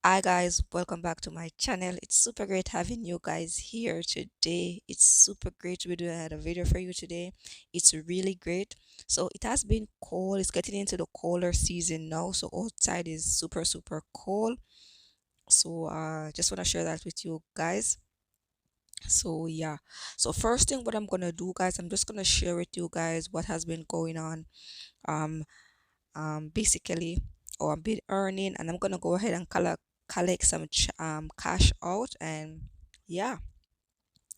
Hi guys, welcome back to my channel. It's super great having you guys here today. It's super great to be doing another video for you today. It's really great. So it has been cold. It's getting into the colder season now. So outside is super cold. So just want to share that with you guys. So yeah. So first thing what I'm gonna do, guys, I'm just gonna share with you guys what has been going on. Um basically, or I've been earning, and I'm gonna go ahead and collect some cash out. And yeah,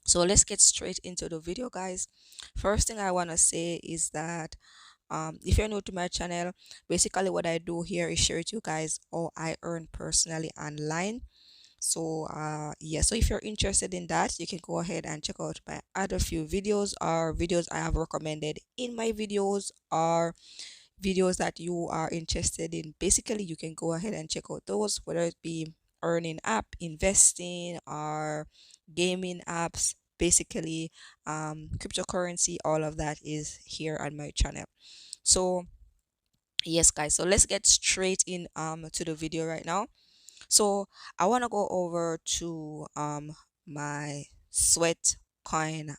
so let's get straight into the video, guys. First thing I want to say is that if you're new to my channel, basically what I do here is share with you guys all I earn personally online. So yeah, so if you're interested in that, you can go ahead and check out my other few videos, or videos I have recommended in my videos, or videos that you are interested in. Basically, you can go ahead and check out those, whether it be earning app, investing, or gaming apps. Basically, cryptocurrency, all of that is here on my channel. So yes, guys, so let's get straight in to the video right now. So I want to go over to my Sweatcoin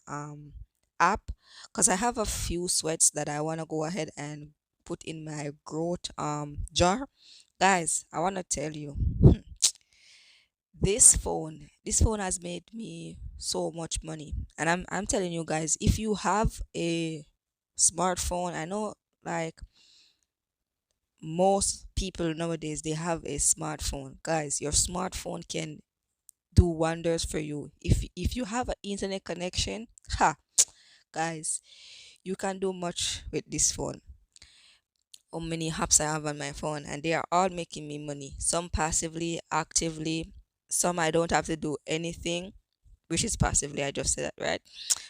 app, because I have a few sweats that I want to go ahead and put in my growth jar. Guys, I want to tell you, this phone has made me so much money. And I'm telling you guys, if you have a smartphone, I know, like, most people nowadays, they have a smartphone. Guys, your smartphone can do wonders for you. If you have an internet connection, ha, guys, you can do much with this phone. How many apps I have on my phone, and they are all making me money. Some passively, actively, some I don't have to do anything, which is passively. I just said that, right?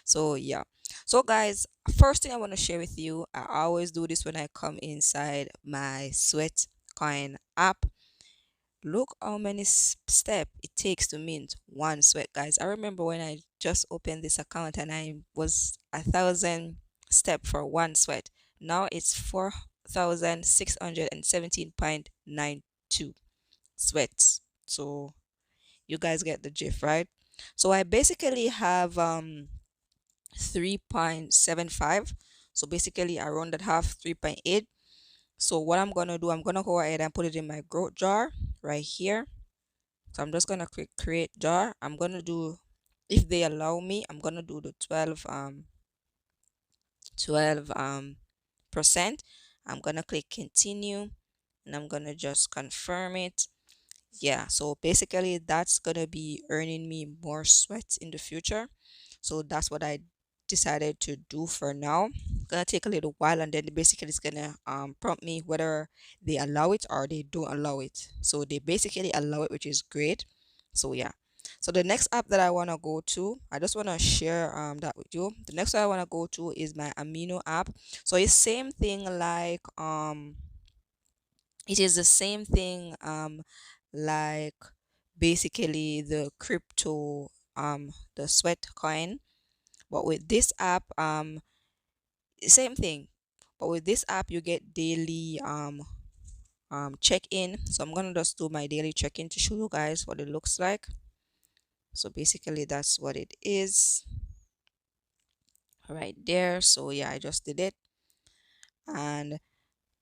So yeah. So guys, first thing I want to share with you, I always do this when I come inside my Sweatcoin app. Look how many steps it takes to mint one sweat, guys. I remember when I just opened this account and I was 1,000 step for one sweat. Now it's 4,617.92 sweats. So you guys get the gist, right? So I basically have 3.75. So basically I rounded half, 3.8. So what I'm gonna do, I'm gonna go ahead and put it in my growth jar right here. So I'm just gonna click create jar. I'm gonna do, if they allow me, I'm gonna do the 12 percent. I'm gonna click continue, and I'm gonna just confirm it. Yeah, so basically that's gonna be earning me more sweat in the future. So that's what I decided to do for now. Gonna take a little while, and then basically it's gonna prompt me whether they allow it or they don't allow it. So they basically allow it, which is great. So yeah. So the next app that I want to go to, I just want to share that with you. The next one I want to go to is my Amino app. So it's same thing, like it is the same thing, like basically the crypto, the sweat coin. But with this app, same thing, but with this app you get daily check-in. So I'm gonna just do my daily check-in to show you guys what it looks like. So basically that's what it is right there. So yeah, I just did it, and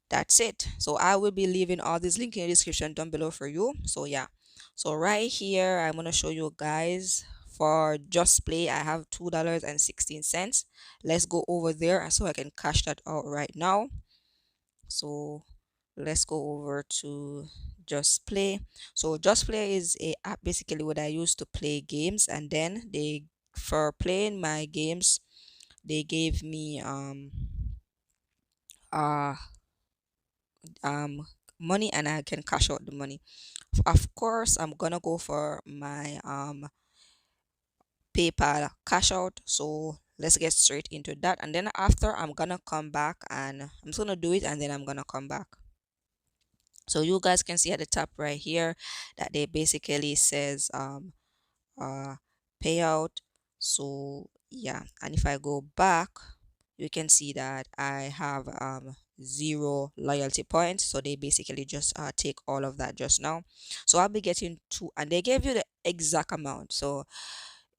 that's it. So I will be leaving all these links in the description down below for you. So yeah, so right here I'm gonna show you guys, for just play I have $2.16. Let's go over there so I can cash that out right now. So let's go over to just play. So just play is a app basically what I use to play games, and then they, for playing my games, they gave me uh money, and I can cash out the money. Of course, I'm gonna go for my PayPal cash out. So let's get straight into that, and then after I'm gonna come back, and I'm just gonna do it, and then I'm gonna come back. So you guys can see at the top right here that they basically says uh payout. So yeah, and if I go back, you can see that I have zero loyalty points. So they basically just take all of that just now. So I'll be getting two, and they gave you the exact amount. So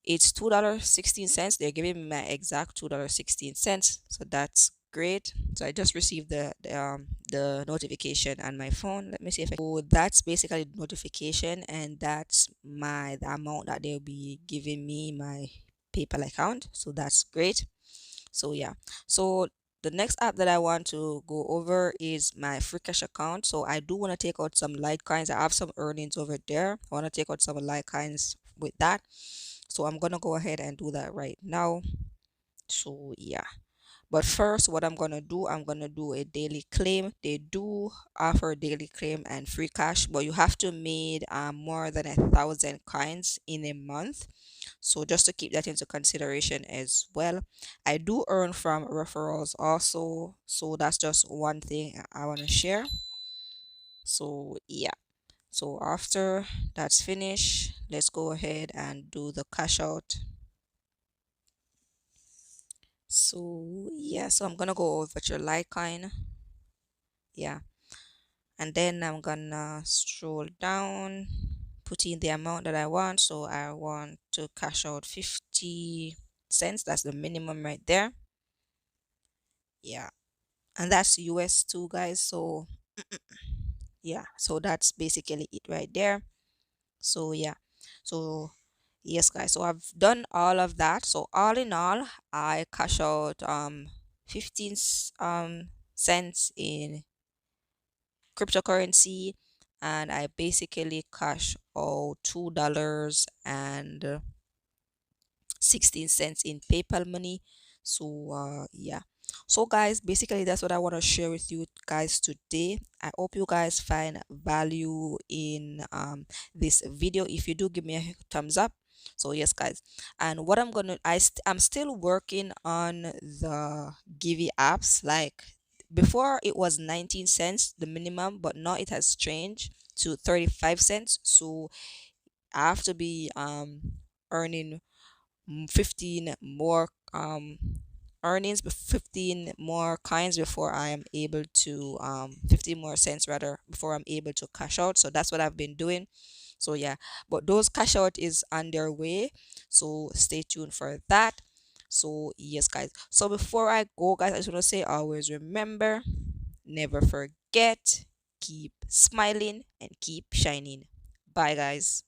it's $2.16. They're giving me my exact $2.16. So that's great. So I just received the notification on my phone. Let me see if I, so that's basically the notification, and that's the amount that they'll be giving me my PayPal account. So that's great. So yeah. So the next app that I want to go over is my Freecash account. So I do want to take out some Litecoins. I have some earnings over there. I want to take out some Litecoins with that. So I'm gonna go ahead and do that right now. So yeah. But first, what I'm gonna do, I'm gonna do a daily claim. They do offer daily claim and free cash, but you have to made more than 1,000 coins in a month. So just to keep that into consideration as well. I do earn from referrals also, so that's just one thing I want to share. So yeah. So after that's finished, let's go ahead and do the cash out. So yeah, so I'm gonna go over to Litecoin. Yeah, and then I'm gonna scroll down, put in the amount that I want. So I want to cash out 50 cents. That's the minimum right there. Yeah, and that's US too, guys. So yeah, so that's basically it right there. So yeah, so yes, guys. So I've done all of that. So all in all, I cash out 15 cents in cryptocurrency, and I basically cash out $2 and 16 cents in PayPal money. So yeah. So guys, basically that's what I want to share with you guys today. I hope you guys find value in this video. If you do, give me a thumbs up. So yes, guys. And what I'm still working on the Givey apps. Like before it was 19 cents the minimum, but now it has changed to 35 cents. So I have to be earning 15 more earnings, 15 more coins before I am able to 15 more cents rather before I'm able to cash out. So that's what I've been doing. So yeah, but those cash out is on their way, so stay tuned for that. So yes, guys, so before I go, guys, I just want to say, always remember, never forget, keep smiling and keep shining. Bye, guys.